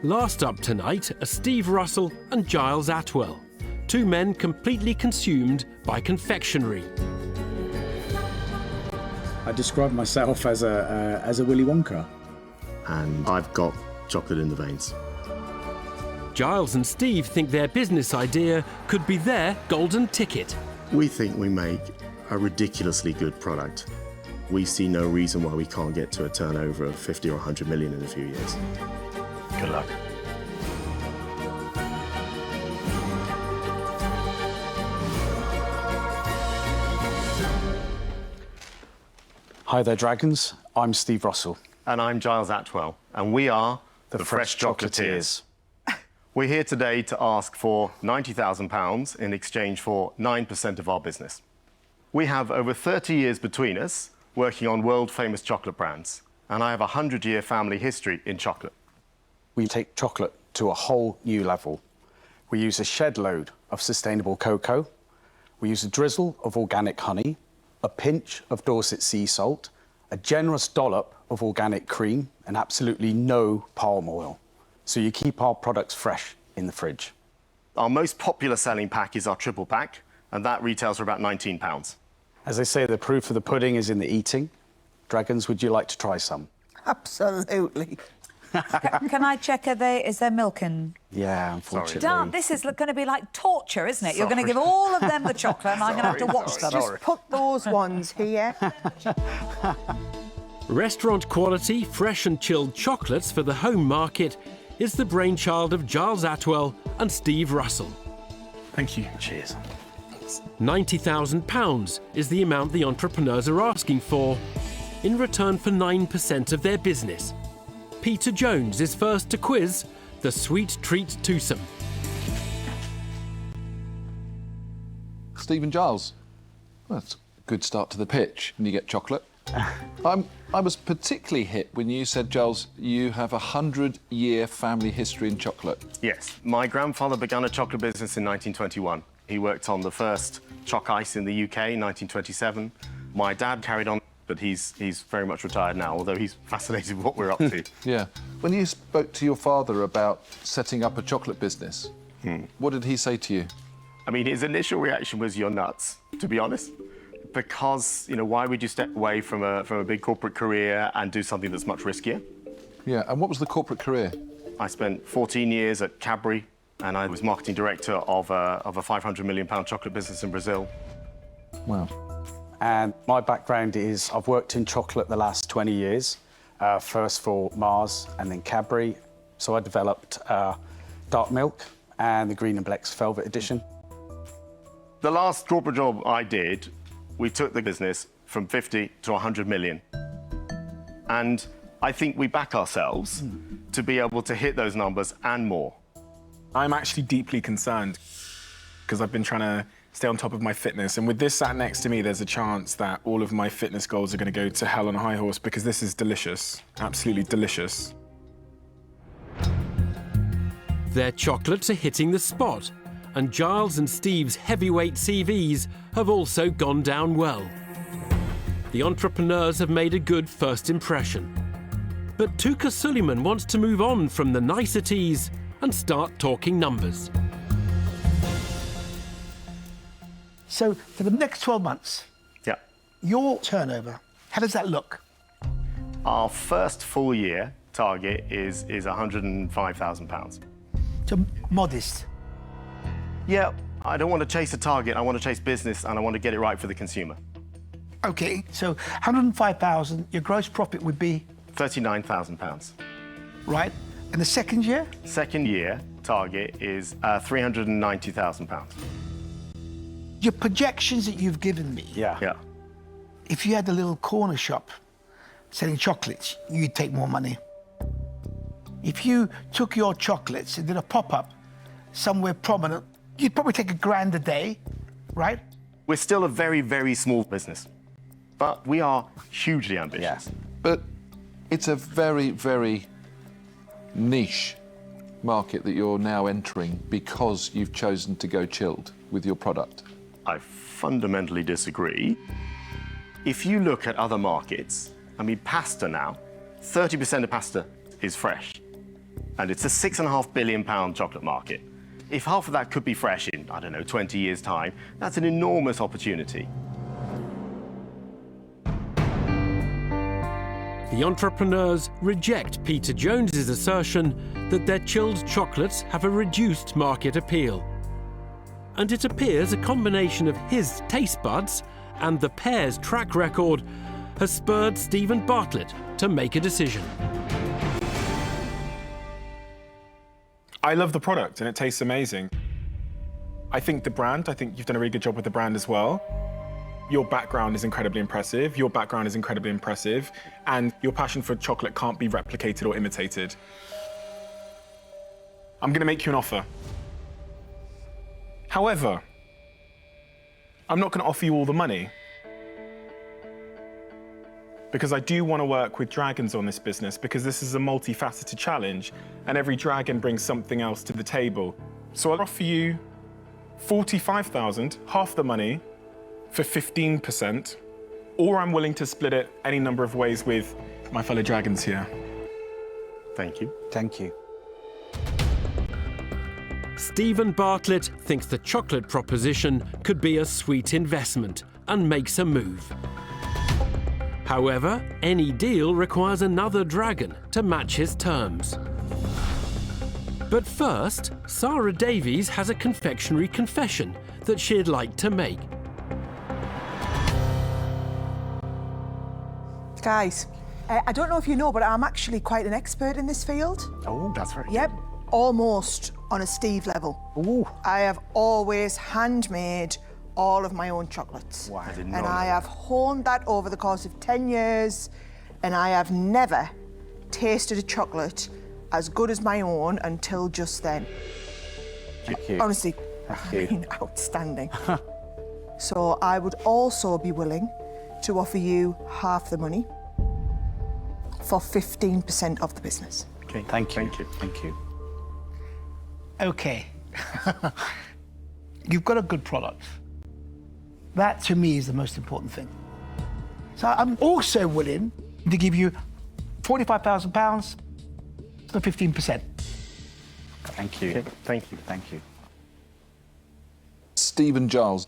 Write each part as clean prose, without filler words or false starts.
Last up tonight are Steve Russell and Giles Atwell, two men completely consumed by confectionery. I describe myself as a Willy Wonka. And I've got chocolate in the veins. Giles and Steve think their business idea could be their golden ticket. We think we make a ridiculously good product. We see no reason why we can't get to a turnover of 50 or 100 million in a few years. Good luck. Hi there, Dragons. I'm Steve Russell. And I'm Giles Atwell, and we are the Fresh Chocolatiers. We're here today to ask for £90,000 in exchange for 9% of our business. We have over 30 years between us working on world-famous chocolate brands, and I have a 100-year family history in chocolate. We take chocolate to a whole new level. We use a shed load of sustainable cocoa. We use a drizzle of organic honey, a pinch of Dorset sea salt, a generous dollop of organic cream, and absolutely no palm oil. So you keep our products fresh in the fridge. Our most popular selling pack is our triple pack, and that retails for about £19. As they say, the proof of the pudding is in the eating. Dragons, would you like to try some? Absolutely. Can I check, is there milk in? Yeah, unfortunately. Darn, this is going to be like torture, isn't it? You're going to give all of them the chocolate and I'm going to have to watch them. Just put those ones here. Restaurant quality, fresh and chilled chocolates for the home market is the brainchild of Giles Atwell and Steve Russell. Thank you. Cheers. £90,000 is the amount the entrepreneurs are asking for in return for 9% of their business. Peter Jones is first to quiz the sweet treat twosome. Steve and Giles. Well, that's a good start to the pitch when you get chocolate. I was particularly hit when you said, Giles, you have a 100-year family history in chocolate. Yes. My grandfather began a chocolate business in 1921. He worked on the first choc ice in the UK in 1927. My dad carried on, but he's very much retired now, although he's fascinated with what we're up to. Yeah. When you spoke to your father about setting up a chocolate business, what did he say to you? I mean, his initial reaction was, "You're nuts," to be honest. Because, you know, why would you step away from a big corporate career and do something that's much riskier? Yeah, and what was the corporate career? I spent 14 years at Cadbury, and I was marketing director of a £500 million chocolate business in Brazil. Wow. And my background is I've worked in chocolate the last 20 years, first for Mars and then Cadbury. So I developed dark milk and the green and Blex Velvet edition. The last corporate job I did, we took the business from 50 to 100 million. And I think we back ourselves to be able to hit those numbers and more. I'm actually deeply concerned because I've been trying to stay on top of my fitness. And with this sat next to me, there's a chance that all of my fitness goals are going to go to hell on a high horse because this is delicious, absolutely delicious. Their chocolates are hitting the spot, and Giles and Steve's heavyweight CVs have also gone down well. The entrepreneurs have made a good first impression. But Tuka Suleiman wants to move on from the niceties and start talking numbers. So for the next 12 months, Yeah. your turnover, how does that look? Our first full year target is £105,000. So modest. Yeah, I don't want to chase a target, I want to chase business and I want to get it right for the consumer. Okay, so 105,000, your gross profit would be? £39,000. Right. And the second year? Second year target is £390,000. Your projections that you've given me, Yeah. if you had a little corner shop selling chocolates, you'd take more money. If you took your chocolates and did a pop-up somewhere prominent, you'd probably take £1,000 a day, right? We're still a very, very small business, but we are hugely ambitious. But it's a very, very niche market that you're now entering because you've chosen to go chilled with your product. I fundamentally disagree. If you look at other markets, I mean, pasta now, 30% of pasta is fresh. and it's a £6.5 billion chocolate market. If half of that could be fresh in, I don't know, 20 years' time, that's an enormous opportunity. The entrepreneurs reject Peter Jones's assertion that their chilled chocolates have a reduced market appeal. And it appears a combination of his taste buds and the pair's track record has spurred Stephen Bartlett to make a decision. I love the product and it tastes amazing. I think you've done a really good job with the brand as well. Your background is incredibly impressive, your background is incredibly impressive, and your passion for chocolate can't be replicated or imitated. I'm gonna make you an offer. However, I'm not gonna offer you all the money, because I do want to work with dragons on this business, because this is a multifaceted challenge and every dragon brings something else to the table. So I'll offer you 45,000, half the money, for 15%, or I'm willing to split it any number of ways with my fellow dragons here. Thank you. Thank you. Stephen Bartlett thinks the chocolate proposition could be a sweet investment and makes a move. However, any deal requires another dragon to match his terms. But first, Sarah Davies has a confectionery confession that she'd like to make. Guys, I don't know if you know, but I'm actually quite an expert in this field. Oh, that's very Yep, almost on a Steve level. Ooh. I have always handmade all of my own chocolates. Wow. I did And I have honed that over the course of 10 years, and I have never tasted a chocolate as good as my own until just then. Thank you. Honestly, Thank you. outstanding. So I would also be willing to offer you half the money for 15% of the business. Okay. Thank you. Thank you. Thank you. Okay. You've got a good product. That, to me, is the most important thing. So I'm also willing to give you £45,000 for 15%. Thank you. Okay. Thank you. Thank you. Stephen Giles,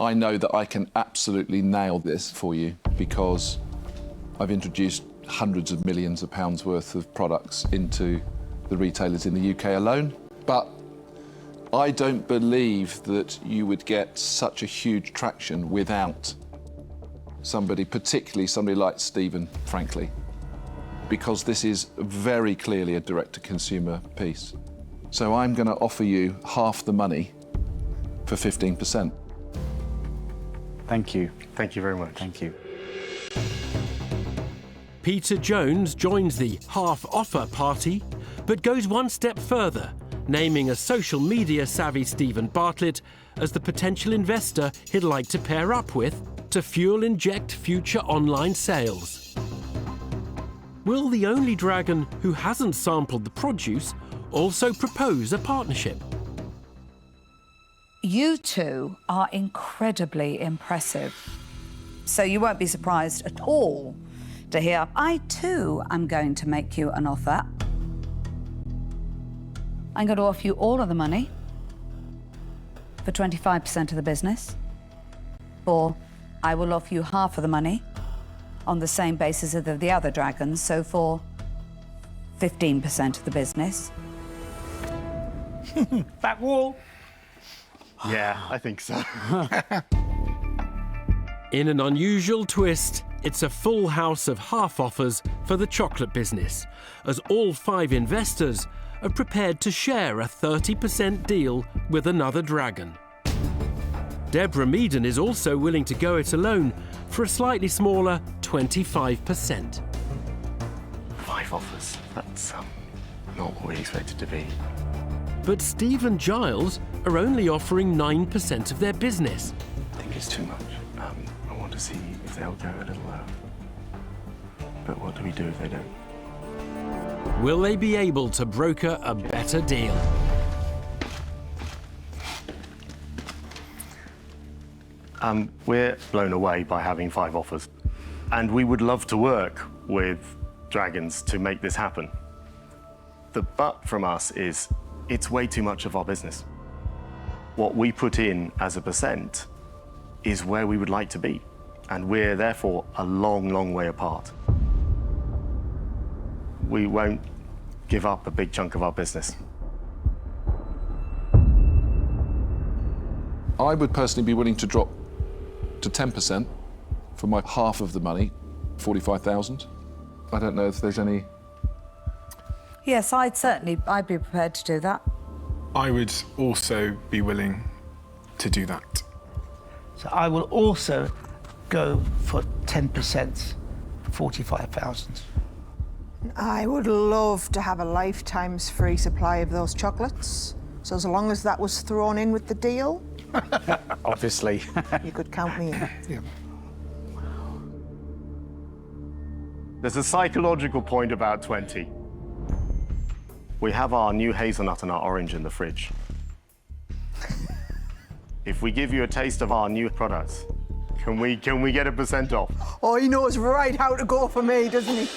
I know that I can absolutely nail this for you because I've introduced hundreds of millions of pounds worth of products into the retailers in the UK alone. But I don't believe that you would get such a huge traction without somebody, particularly somebody like Stephen, frankly, because this is very clearly a direct-to-consumer piece. So I'm going to offer you half the money for 15%. Thank you. Thank you very much. Thank you. Peter Jones joins the half-offer party, but goes one step further, naming a social media-savvy Stephen Bartlett as the potential investor he'd like to pair up with to fuel-inject future online sales. Will the only dragon who hasn't sampled the produce also propose a partnership? You two are incredibly impressive. So you won't be surprised at all to hear I too am going to make you an offer. I'm going to offer you all of the money for 25% of the business, or I will offer you half of the money on the same basis as the other dragons, so for 15% of the business. Back wall. Yeah, I think so. In an unusual twist, it's a full house of half offers for the chocolate business, as all 5 investors are prepared to share a 30% deal with another dragon. Deborah Meaden is also willing to go it alone for a slightly smaller 25%. 5 offers. That's not what we expected to be. But Steve and Giles are only offering 9% of their business. I think it's too much. I want to see if they'll go a little lower. But what do we do if they don't? Will they be able to broker a better deal? We're blown away by having 5 offers. And we would love to work with dragons to make this happen. The but from us is it's way too much of our business. What we put in as a percent is where we would like to be. And we're therefore a long, long way apart. We won't give up a big chunk of our business. I would personally be willing to drop to 10% for my half of the money, 45,000. I don't know if there's any... Yes, I'd be prepared to do that. I would also be willing to do that. So I will also go for 10%, 45,000. I would love to have a lifetime's free supply of those chocolates. So as long as that was thrown in with the deal, Obviously. you could count me in. Yeah. There's a psychological point about 20. We have our new hazelnut and our orange in the fridge. If we give you a taste of our new products, can we get a % off? Oh, he knows right how to go for me, doesn't he?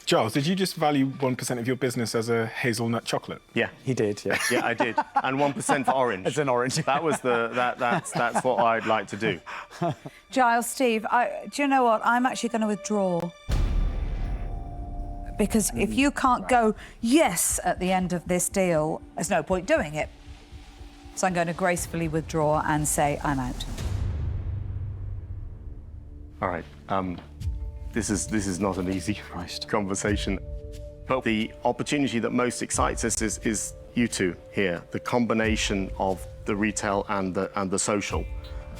Giles, did you just value 1% of your business as a hazelnut chocolate? Yeah. He did, yeah. Yeah, I did. And 1% for orange. As an orange. That was that's what I'd like to do. Giles, Steve, do you know what? I'm actually going to withdraw. Because if you can't go yes at the end of this deal, there's no point doing it. So I'm going to gracefully withdraw and say I'm out. All right. This is not an easy conversation. But the opportunity that most excites us is you two here, the combination of the retail and the social.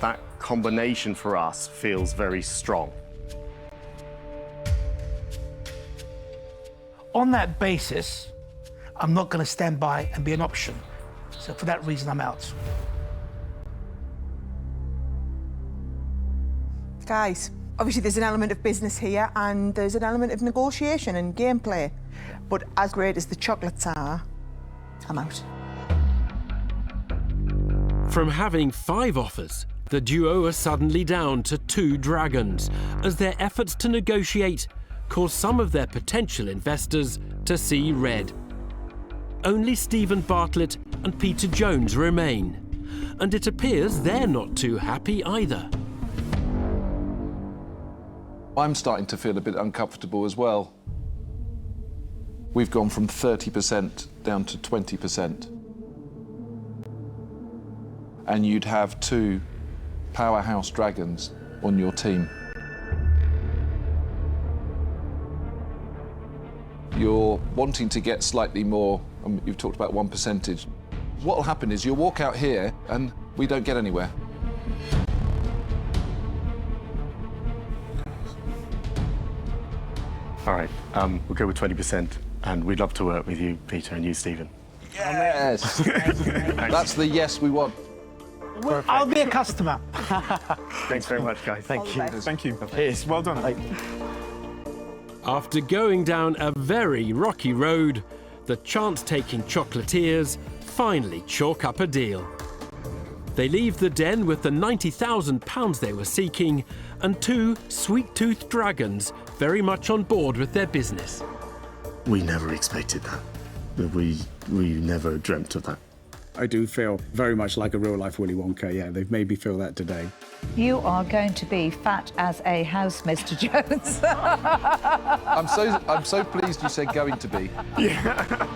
That combination for us feels very strong. On that basis, I'm not going to stand by and be an option. So for that reason, I'm out. Guys, obviously there's an element of business here and there's an element of negotiation and gameplay. But as great as the chocolates are, I'm out. From having 5 offers, the duo are suddenly down to 2 dragons, as their efforts to negotiate cause some of their potential investors to see red. Only Stephen Bartlett and Peter Jones remain, and it appears they're not too happy either. I'm starting to feel a bit uncomfortable as well. We've gone from 30% down to 20%. And you'd have 2 powerhouse dragons on your team. You're wanting to get slightly more, you've talked about 1%. What'll happen is you'll walk out here and we don't get anywhere. All right, we'll go with 20%, and we'd love to work with you, Peter, and you, Stephen. Yes! That's the yes we want. I'll be a customer. Thanks very much, guys. Thank you. Thank you. Well done. After going down a very rocky road, the chance-taking chocolatiers finally chalk up a deal. They leave the den with the £90,000 they were seeking and 2 sweet-toothed dragons very much on board with their business. We never expected that. We never dreamt of that. I do feel very much like a real-life Willy Wonka, yeah. They've made me feel that today. You are going to be fat as a house, Mr. Jones. I'm so pleased you said going to be. Yeah.